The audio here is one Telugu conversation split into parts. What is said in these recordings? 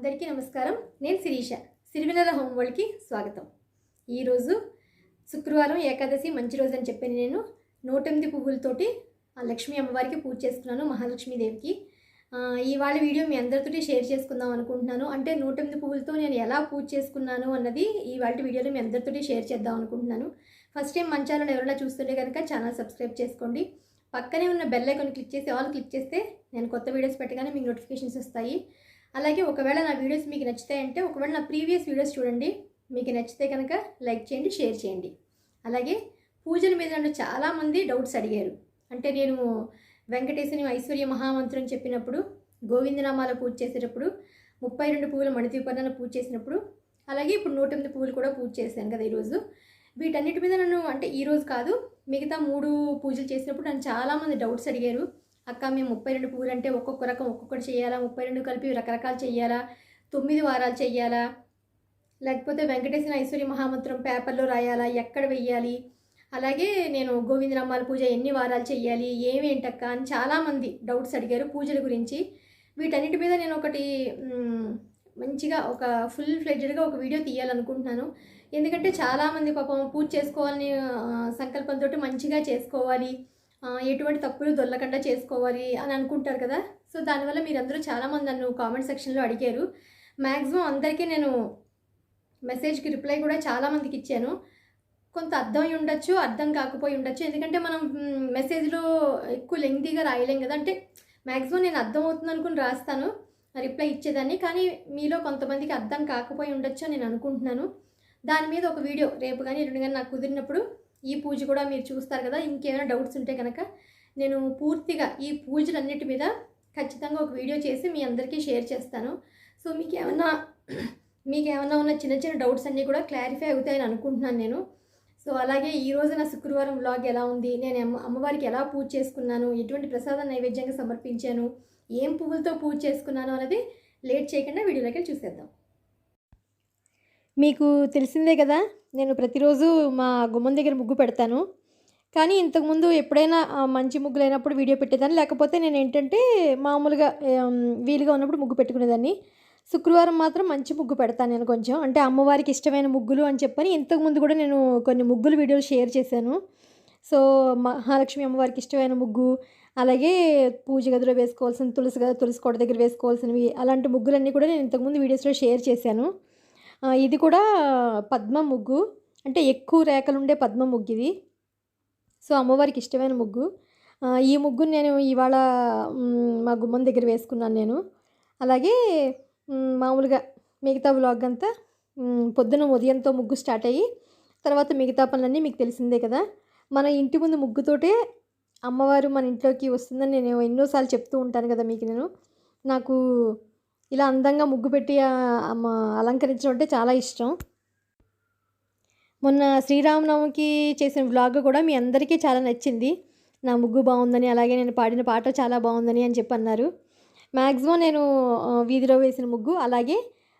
అందరికీ నమస్కారం. నేను శిరీష. సిరివెన్నెల హోమ్ వరల్డ్‌కి స్వాగతం. ఈరోజు శుక్రవారం ఏకాదశి మంచి రోజు అని చెప్పాను నేను. 108 పువ్వులతోటి లక్ష్మీ అమ్మవారికి పూజ చేసుకున్నాను, మహాలక్ష్మీదేవికి. ఇవాళ వీడియో మీ అందరితోటి షేర్ చేసుకుందాం అనుకుంటున్నాను. అంటే 108 పువ్వులతో నేను ఎలా పూజ చేసుకున్నాను అన్నది ఇవాళ వీడియోలో మీ అందరితోటి షేర్ చేద్దాం అనుకుంటున్నాను. ఫస్ట్ టైం మన ఛానల్ ఎవరైనా చూస్తుంటే కనుక ఛానల్ సబ్స్క్రైబ్ చేసుకోండి. పక్కనే ఉన్న బెల్ ఐకాన్ క్లిక్ చేసి ఆల్ క్లిక్ చేస్తే నేను కొత్త వీడియోస్ పెట్టగానే మీకు నోటిఫికేషన్స్ వస్తాయి. అలాగే ఒకవేళ నా వీడియోస్ మీకు నచ్చుతాయంటే ఒకవేళ నా ప్రీవియస్ వీడియోస్ చూడండి. మీకు నచ్చితే కనుక లైక్ చేయండి, షేర్ చేయండి. అలాగే పూజల మీద నన్ను చాలామంది డౌట్స్ అడిగారు. అంటే నేను వెంకటేశ్వరి ఐశ్వర్య మహామంత్రం చెప్పినప్పుడు, గోవిందనామాల పూజ చేసేటప్పుడు, 32 పువ్వుల మణిదీపనాన్ని పూజ చేసినప్పుడు, అలాగే ఇప్పుడు 108 పువ్వులు కూడా పూజ చేశాను కదా ఈరోజు. వీటన్నిటి మీద నన్ను అంటే ఈరోజు కాదు మిగతా 3 పూజలు చేసినప్పుడు నన్ను చాలామంది డౌట్స్ అడిగారు. అక్క మేము 32 పువ్వులు అంటే ఒక్కొక్క రకం ఒక్కొక్కటి చేయాలా, 32 కలిపి రకరకాలు చేయాలా, 9 వారాలు చేయాలా, లేకపోతే వెంకటేశ్వర ఐశ్వర్య మహామంత్రం పేపర్లో రాయాలా, ఎక్కడ వెయ్యాలి, అలాగే నేను గోవిందనామాల పూజ ఎన్ని వారాలు చేయాలి, ఏమేంటక్క అని చాలామంది డౌట్స్ అడిగారు పూజల గురించి. వీటన్నిటి మీద నేను ఒకటి మంచిగా ఒక ఫుల్ ఫ్లెడ్జ్డ్గా ఒక వీడియో తీయాలనుకుంటున్నాను. ఎందుకంటే చాలామంది పాపం పూజ చేసుకోవాలని సంకల్పంతో మంచిగా చేసుకోవాలి, ఎటువంటి తప్పులు దొల్లకుండా చేసుకోవాలి అని అనుకుంటారు కదా. సో దానివల్ల మీరందరూ చాలామంది నన్ను కామెంట్ సెక్షన్లో అడిగారు. మ్యాక్సిమం అందరికీ నేను మెసేజ్కి రిప్లై కూడా చాలామందికి ఇచ్చాను. కొంత అర్థం అయి ఉండొచ్చు, అర్థం కాకపోయి ఉండొచ్చు. ఎందుకంటే మనం మెసేజ్లో ఎక్కువ లెంగ్తీగా రాయలేం కదా. అంటే మ్యాక్సిమం నేను అర్థం అవుతుంది అనుకుని రాస్తాను, రిప్లై ఇచ్చేదాన్ని. కానీ మీలో కొంతమందికి అర్థం కాకపోయి ఉండొచ్చు అని నేను అనుకుంటున్నాను. దాని మీద ఒక వీడియో రేపు కానీ ఎల్లుండి కానీ నాకు కుదిరినప్పుడు ఈ పూజ కూడా మీరు చూస్తారు కదా. ఇంకేమైనా డౌట్స్ ఉంటే కనుక నేను పూర్తిగా ఈ పూజలన్నిటి మీద ఖచ్చితంగా ఒక వీడియో చేసి మీ అందరికీ షేర్ చేస్తాను. సో మీకేమన్నా ఉన్న చిన్న చిన్న డౌట్స్ అన్నీ కూడా క్లారిఫై అవుతాయని అనుకుంటున్నాను నేను. సో అలాగే ఈరోజు నా శుక్రవారం వ్లాగ్ ఎలా ఉంది, నేను అమ్మవారికి ఎలా పూజ చేసుకున్నాను, ఎటువంటి ప్రసాదం నైవేద్యంగా సమర్పించాను, ఏం పువ్వులతో పూజ చేసుకున్నాను అనేది లేట్ చేయకుండా వీడియోలోకి చూసేద్దాం. మీకు తెలిసిందే కదా, నేను ప్రతిరోజు మా గుమ్మం దగ్గర ముగ్గు పెడతాను. కానీ ఇంతకుముందు ఎప్పుడైనా మంచి ముగ్గులు అయినప్పుడు వీడియో పెట్టేదాన్ని, లేకపోతే నేను ఏంటంటే మామూలుగా వీలుగా ఉన్నప్పుడు ముగ్గు పెట్టుకునేదాన్ని. శుక్రవారం మాత్రం మంచి ముగ్గు పెడతాను నేను కొంచెం, అంటే అమ్మవారికి ఇష్టమైన ముగ్గులు అని చెప్పని ఇంతకుముందు కూడా నేను కొన్ని ముగ్గులు వీడియోలు షేర్ చేశాను. సో మహాలక్ష్మి అమ్మవారికి ఇష్టమైన ముగ్గు, అలాగే పూజ గదిలో వేసుకోవాల్సిన తులసి కోట దగ్గర వేసుకోవాల్సినవి, అలాంటి ముగ్గులన్నీ కూడా నేను ఇంతకుముందు వీడియోస్లో షేర్ చేశాను. ఇది కూడా పద్మ ముగ్గు, అంటే ఎక్కువ రేఖలుండే పద్మ ముగ్గు ఇది. సో అమ్మవారికి ఇష్టమైన ముగ్గు. ఈ ముగ్గును నేను ఇవాళ మా గుమ్మం దగ్గర వేసుకున్నాను నేను. అలాగే మామూలుగా మిగతా వ్లాగ్ అంతా పొద్దున ఉదయంతో ముగ్గు స్టార్ట్ అయ్యి తర్వాత మిగతా పనులన్నీ మీకు తెలిసిందే కదా. మన ఇంటి ముందు ముగ్గుతోటే అమ్మవారు మన ఇంట్లోకి వస్తుందని నేను ఎన్నోసార్లు చెప్తూ ఉంటాను కదా మీకు. నాకు ఇలా అందంగా ముగ్గు పెట్టి అలంకరించడం అంటే చాలా ఇష్టం. మొన్న శ్రీరామనవమికి చేసిన వ్లాగ్ కూడా మీ అందరికీ చాలా నచ్చింది. నా ముగ్గు బాగుందని, అలాగే నేను పాడిన పాట చాలా బాగుందని అని చెప్పి అన్నారు. మ్యాక్సిమం నేను వీధిలో వేసిన ముగ్గు, అలాగే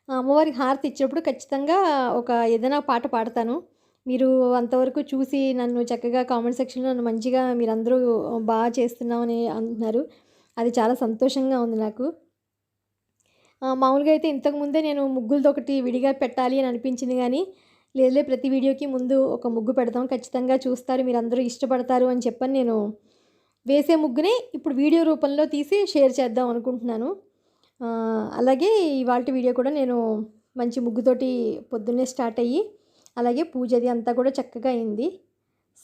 అమ్మవారికి హారతి ఇచ్చినప్పుడు ఖచ్చితంగా ఏదైనా పాట పాడతాను. మీరు అంతవరకు చూసి నన్ను చక్కగా కామెంట్ సెక్షన్లో నన్ను మంచిగా మీరందరూ బాగా చేస్తున్నామని అంటున్నారు. అది చాలా సంతోషంగా ఉంది నాకు. మామూలుగా అయితే ఇంతకుముందే నేను ముగ్గులతో ఒకటి విడిగా పెట్టాలి అని అనిపించింది, కానీ లేదులే ప్రతి వీడియోకి ముందు ఒక ముగ్గు పెడతాం, ఖచ్చితంగా చూస్తారు, మీరందరూ ఇష్టపడతారు అని చెప్పని నేను వేసే ముగ్గునే ఇప్పుడు వీడియో రూపంలో తీసి షేర్ చేద్దాం అనుకుంటున్నాను. అలాగే ఇవాళ వీడియో కూడా నేను మంచి ముగ్గుతోటి పొద్దున్నే స్టార్ట్ అయ్యి అలాగే పూజ అది అంతా కూడా చక్కగా అయింది.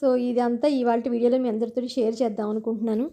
సో ఇది అంతా ఇవాళ వీడియోలో మీ అందరితో షేర్ చేద్దాం అనుకుంటున్నాను.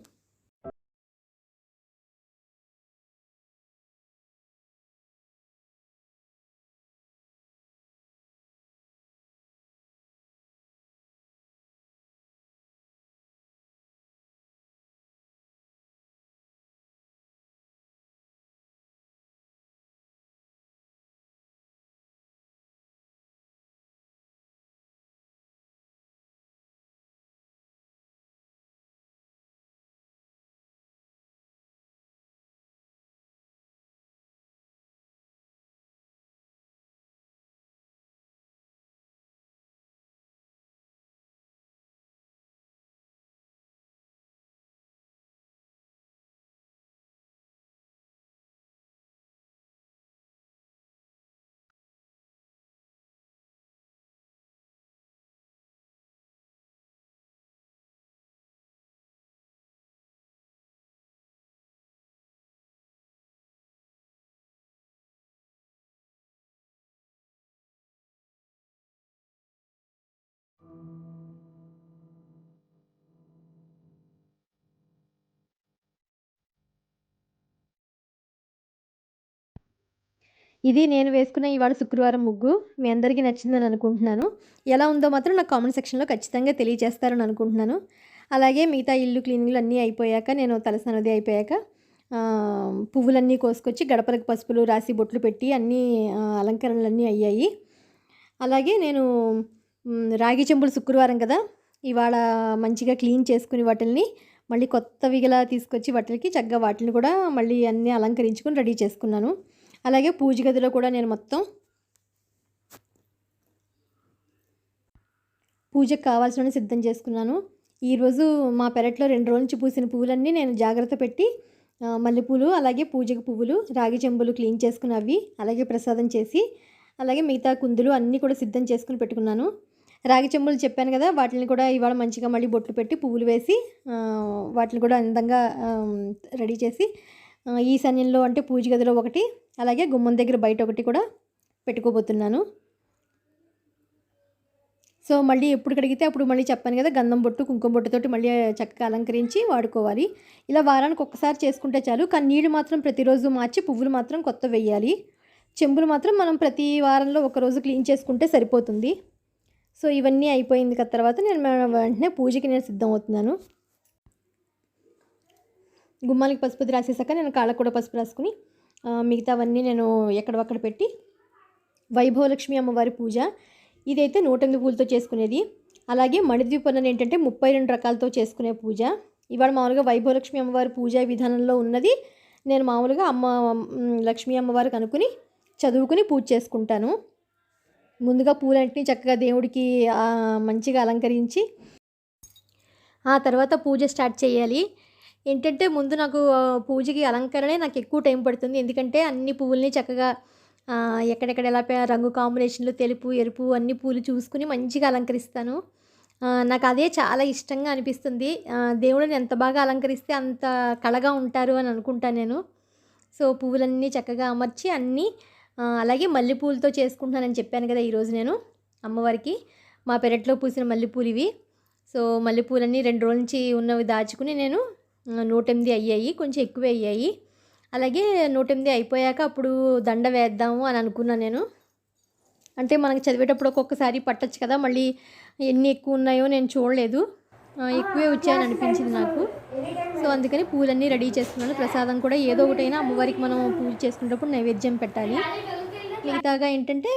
ఇది నేను వేసుకున్న ఇవాళ శుక్రవారం ముగ్గు. మీ అందరికీ నచ్చిందని అనుకుంటున్నాను. ఎలా ఉందో మాత్రం నాకు కామెంట్ సెక్షన్‌లో ఖచ్చితంగా తెలియజేస్తారని అనుకుంటున్నాను. అలాగే మిగతా ఇల్లు క్లీనింగ్‌లు అన్నీ అయిపోయాక, నేను తలస్నానం అది అయిపోయాక పువ్వులన్నీ కోసుకొచ్చి గడపలకు పసుపులు రాసి బొట్లు పెట్టి అన్నీ అలంకరణలన్నీ అయ్యాయి. అలాగే నేను రాగి చెంబులు శుక్రవారం కదా! ఇవాళ మంచిగా క్లీన్ చేసుకుని వాటిల్ని మళ్ళీ కొత్తవిగలా తీసుకొచ్చి వాటికి చక్కగా వాటిని కూడా మళ్ళీ అన్నీ అలంకరించుకొని రెడీ చేసుకున్నాను. అలాగే పూజ గదిలో కూడా నేను మొత్తం పూజకు కావాల్సినవి సిద్ధం చేసుకున్నాను. ఈరోజు మా పెరట్లో 2 రోజుల నుంచి పూసిన పువ్వులన్నీ నేను జాగ్రత్త పెట్టి మల్లెపూలు, అలాగే పూజకు పువ్వులు, రాగి చెంబులు క్లీన్ చేసుకుని అవి, అలాగే ప్రసాదం చేసి, అలాగే మిగతా కుందులు అన్నీ కూడా సిద్ధం చేసుకుని పెట్టుకున్నాను. రాగి చెంబులు చెప్పాను కదా, వాటిని కూడా ఇవాళ మంచిగా మళ్ళీ బొట్లు పెట్టి పువ్వులు వేసి వాటిని కూడా అందంగా రెడీ చేసి ఈశాన్యంలో అంటే పూజ గదిలో ఒకటి, అలాగే గుమ్మం దగ్గర బయట ఒకటి కూడా పెట్టుకోబోతున్నాను. సో మళ్ళీ ఎప్పుడు కడిగితే అప్పుడు మళ్ళీ చెప్పాను కదా, గంధం బొట్టు కుంకుమ బొట్టుతోటి మళ్ళీ చక్కగా అలంకరించి వాడుకోవాలి. ఇలా వారానికి ఒక్కసారి చేసుకుంటే చాలు. కానీ నీళ్ళు మాత్రం ప్రతిరోజు మార్చి పువ్వులు మాత్రం కొత్త వేయాలి. చెంబులు మాత్రం మనం ప్రతి వారంలో ఒకరోజు క్లీన్ చేసుకుంటే సరిపోతుంది. సో ఇవన్నీ అయిపోయింది కదా, తర్వాత నేను వెంటనే పూజకి నేను సిద్ధం అవుతున్నాను. గుమ్మానికి పసుపు రాసేసాక నేను కాళ్ళకు కూడా పసుపు రాసుకుని మిగతావన్నీ నేను ఎక్కడవక్కడ పెట్టి, వైభవలక్ష్మి అమ్మవారి పూజ ఇదైతే 108 పూలతో చేసుకునేది. అలాగే మణిద్వీపం ఏంటంటే 32 రకాలతో చేసుకునే పూజ. ఇవాళ మామూలుగా వైభవలక్ష్మి అమ్మవారి పూజా విధానంలో ఉన్నది నేను మామూలుగా లక్ష్మీ అమ్మవారికి అనుకుని చదువుకుని పూజ చేసుకుంటాను. ముందుగా పూలన్నింటినీ చక్కగా దేవుడికి మంచిగా అలంకరించి ఆ తర్వాత పూజ స్టార్ట్ చేయాలి. ఏంటంటే ముందు నాకు పూజకి అలంకరణే నాకు ఎక్కువ టైం పడుతుంది. ఎందుకంటే అన్ని పువ్వుల్ని చక్కగా ఎక్కడెక్కడ ఎలా రంగు కాంబినేషన్లు తెలుపు, ఎరుపు అన్ని పూలు చూసుకుని మంచిగా అలంకరిస్తాను. నాకు అదే చాలా ఇష్టంగా అనిపిస్తుంది. దేవుడిని ఎంత బాగా అలంకరిస్తే అంత కళగా ఉంటారు అని అనుకుంటాను నేను. సో పువ్వులన్నీ చక్కగా అమర్చి అన్నీ అలాగే మల్లెపూలతో చేసుకుంటున్నానని చెప్పాను కదా ఈరోజు నేను అమ్మవారికి. మా పెరట్లో పూసిన మల్లెపూలు ఇవి. సో మల్లెపూలన్నీ 2 రోజుల నుంచి ఉన్నవి దాచుకుని నేను 108 అయ్యాయి, కొంచెం ఎక్కువే అయ్యాయి. అలాగే 108 అయిపోయాక అప్పుడు దండ వేద్దాము అని అనుకున్నాను నేను. అంటే మనకు చదివేటప్పుడు ఒక్కొక్కసారి పట్టచ్చు కదా, మళ్ళీ ఎన్ని ఎక్కువ ఉన్నాయో నేను చూడలేదు, ఎక్కువే వచ్చాయని అనిపించింది నాకు. సో అందుకని పూలన్నీ రెడీ చేసుకున్నాను. ప్రసాదం కూడా ఏదో ఒకటైనా అమ్మవారికి మనం పూజ చేసుకునేటప్పుడు నైవేద్యం పెట్టాలి. మిగతాగా ఏంటంటే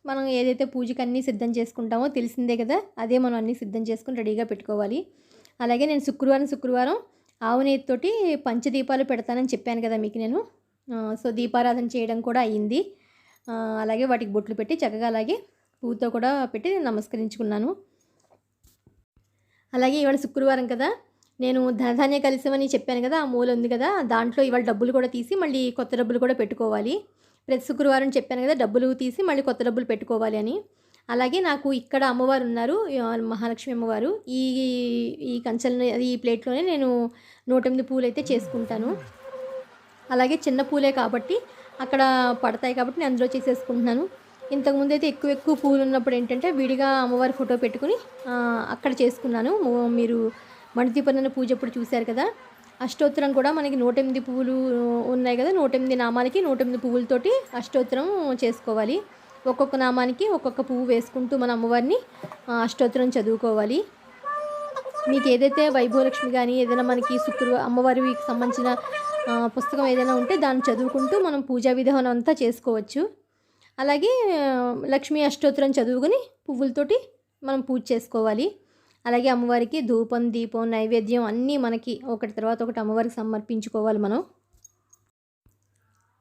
మనం ఏదైతే పూజకి అన్నీ సిద్ధం చేసుకుంటామో తెలిసిందే కదా, అదే మనం అన్నీ సిద్ధం చేసుకుని రెడీగా పెట్టుకోవాలి. అలాగే నేను శుక్రవారం ఆవు నెయ్యితోటి పంచదీపాలు పెడతానని చెప్పాను కదా మీకు నేను. సో దీపారాధన చేయడం కూడా అయ్యింది. అలాగే వాటికి బొట్లు పెట్టి చక్కగా అలాగే పువ్వుతో కూడా పెట్టి నమస్కరించుకున్నాను. అలాగే ఇవాళ శుక్రవారం కదా, నేను ధనధాన్య కలిసమని చెప్పాను కదా, ఆ మూల ఉంది కదా, దాంట్లో ఇవాళ డబ్బులు కూడా తీసి మళ్ళీ కొత్త డబ్బులు కూడా పెట్టుకోవాలి. ప్రతి శుక్రవారం చెప్పాను కదా, డబ్బులు తీసి మళ్ళీ కొత్త డబ్బులు పెట్టుకోవాలి అని. అలాగే నాకు ఇక్కడ అమ్మవారు ఉన్నారు, మహాలక్ష్మి అమ్మవారు. ఈ కంచెలను ఈ ప్లేట్లోనే నేను 108 పూలు అయితే చేసుకుంటాను. అలాగే చిన్న పూలే కాబట్టి అక్కడ పడతాయి కాబట్టి నేను అందులో చేసేసుకుంటున్నాను. ఇంతకుముందు అయితే ఎక్కువ పూలు ఉన్నప్పుడు ఏంటంటే విడిగా అమ్మవారి ఫోటో పెట్టుకుని అక్కడ చేసుకున్నాను. మీరు మణిదీపన్న పూజ అప్పుడు చూశారు కదా, అష్టోత్తరం కూడా మనకి 108 పువ్వులు ఉన్నాయి కదా, 108 నామాలకి 108 పువ్వులతోటి అష్టోత్తరం చేసుకోవాలి. ఒక్కొక్క నామానికి ఒక్కొక్క పువ్వు వేసుకుంటూ మన అమ్మవారిని అష్టోత్తరం చదువుకోవాలి. మీకు ఏదైతే వైభవలక్ష్మి కానీ ఏదైనా మనకి అమ్మవారికి సంబంధించిన పుస్తకం ఏదైనా ఉంటే దాన్ని చదువుకుంటూ మనం పూజా విధానం అంతా చేసుకోవచ్చు. అలాగే లక్ష్మీ అష్టోత్తరం చదువుకుని పువ్వులతోటి మనం పూజ చేసుకోవాలి. అలాగే అమ్మవారికి ధూపం, దీపం, నైవేద్యం అన్నీ మనకి ఒకటి తర్వాత ఒకటి అమ్మవారికి సమర్పించుకోవాలి మనం.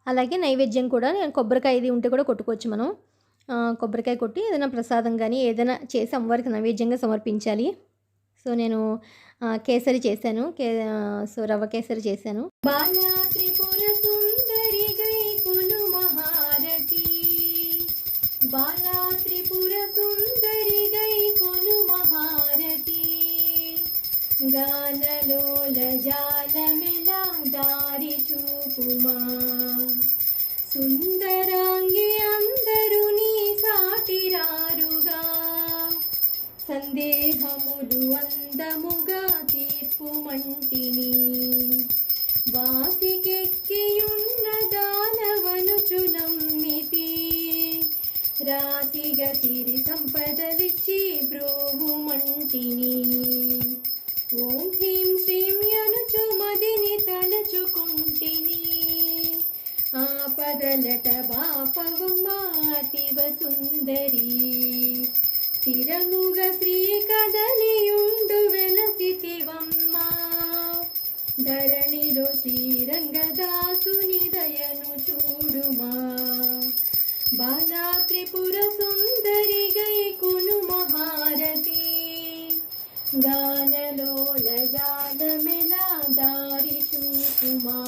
అలాగే నైవేద్యం కూడా కొబ్బరికాయ ఇది ఉంటే కూడా కొట్టుకోవచ్చు మనం. కొబ్బరికాయ కొట్టి ఏదైనా ప్రసాదం కానీ ఏదైనా చేసి అమ్మవారికి నైవేద్యంగా సమర్పించాలి. సో నేను కేసరి చేశాను, సో రవ్వ కేసరి చేశాను. బాలా త్రిపుర సుందరి గై కొను మహారతి, బాలా త్రిపుర సుందరి గై కొను మహారతి, గానలోల జాలమెలా దారి చూపుమా, సుందరాంగి అందరు నీ సాటిరారుగా, సందేహములు అందముగా తీర్పుమంటిని, వాసికెక్కియున్న దానవనుచు నమ్మితి, పాలట బాపవమ్మాతివ సుందరి స్థిరముగ శ్రీ కదలియుండు వెలసితివమ్మ ధరణిలో శ్రీరంగదాసుని దయను చూడుమా బాలా త్రిపుర సుందరి గైకును మహారతి గానలోల జాలమెలా దారి చూపుమా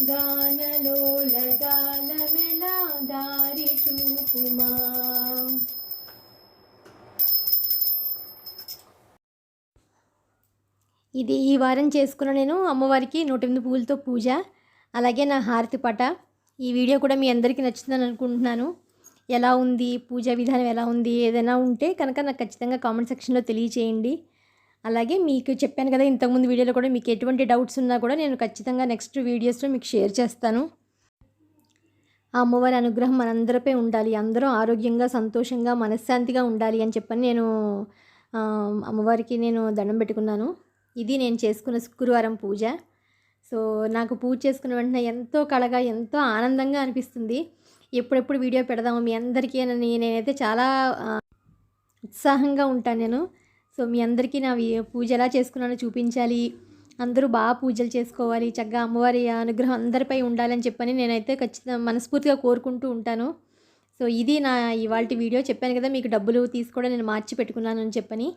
గానలోల జాలమెలా దారి చూపుమా. ఇది ఈ వారం చేసుకున్న నేను అమ్మవారికి 108 పువ్వులతో పూజ, అలాగే నా హారతి పట. ఈ వీడియో కూడా మీ అందరికీ నచ్చుతుందని అనుకుంటున్నాను. ఎలా ఉంది, పూజా విధానం ఎలా ఉంది, ఏదైనా ఉంటే కనుక నాకు ఖచ్చితంగా కామెంట్ సెక్షన్లో తెలియచేయండి. అలాగే మీకు చెప్పాను కదా ఇంతకుముందు వీడియోలో కూడా, మీకు ఎటువంటి డౌట్స్ ఉన్నా కూడా నేను ఖచ్చితంగా నెక్స్ట్ వీడియోస్లో మీకు షేర్ చేస్తాను. ఆ అమ్మవారి అనుగ్రహం మనందరిపై ఉండాలి, అందరూ ఆరోగ్యంగా సంతోషంగా మనశ్శాంతిగా ఉండాలి అని చెప్పని నేను అమ్మవారికి నేను దండం పెట్టుకున్నాను. ఇది నేను చేసుకున్న శుక్రవారం పూజ. సో నాకు పూజ చేసుకున్న వెంటనే ఎంతో కళగా ఎంతో ఆనందంగా అనిపిస్తుంది. ఎప్పుడెప్పుడు వీడియో పెడదాము మీ అందరికీ అని నేనైతే చాలా ఉత్సాహంగా ఉంటాను నేను. సో మీ అందరికీ నా పూజ ఎలా చేసుకున్నానో చూపించాలి, అందరూ బాగా పూజలు చేసుకోవాలి, చక్కగా అమ్మవారి అనుగ్రహం అందరిపై ఉండాలని చెప్పని నేనైతే ఖచ్చితంగా మనస్ఫూర్తిగా కోరుకుంటూ ఉంటాను. సో ఇది నా ఇవాల్టి వీడియో. చెప్పాను కదా మీకు డబ్బులు తీసుకోవడం నేను మార్చి పెట్టుకున్నాను అని చెప్పని.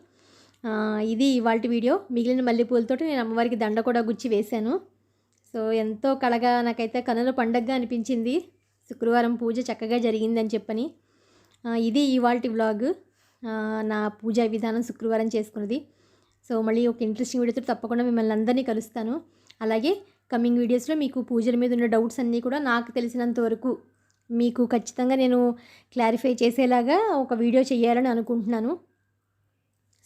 ఇది ఇవాల్టి వీడియో. మిగిలిన మల్లెపూలతో నేను అమ్మవారికి దండ కూడా గుచ్చి వేశాను. సో ఎంతో కళగా నాకైతే కనుల పండగగా అనిపించింది. శుక్రవారం పూజ చక్కగా జరిగిందని చెప్పని. ఇది ఇవాల్టి వ్లాగ్, నా పూజా విధానం శుక్రవారం చేసుకున్నది. సో మళ్ళీ ఒక ఇంట్రెస్టింగ్ వీడియోతో తప్పకుండా మిమ్మల్ని అందరినీ కలుస్తాను. అలాగే కమింగ్ వీడియోస్లో మీకు పూజల మీద ఉన్న డౌట్స్ అన్నీ కూడా నాకు తెలిసినంత వరకు మీకు ఖచ్చితంగా నేను క్లారిఫై చేసేలాగా ఒక వీడియో చేయాలని అనుకుంటున్నాను.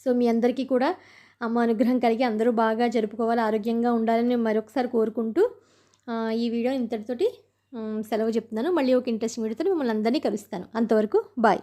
సో మీ అందరికీ కూడా అమ్మ అనుగ్రహం కలిగి అందరూ బాగా జరుపుకోవాలి, ఆరోగ్యంగా ఉండాలని మరొకసారి కోరుకుంటూ ఈ వీడియో ఇంతటితోటి సెలవు చెప్తున్నాను. మళ్ళీ ఒక ఇంట్రెస్టింగ్ వీడియోతో మిమ్మల్ని అందరినీ కలుస్తాను. అంతవరకు బాయ్.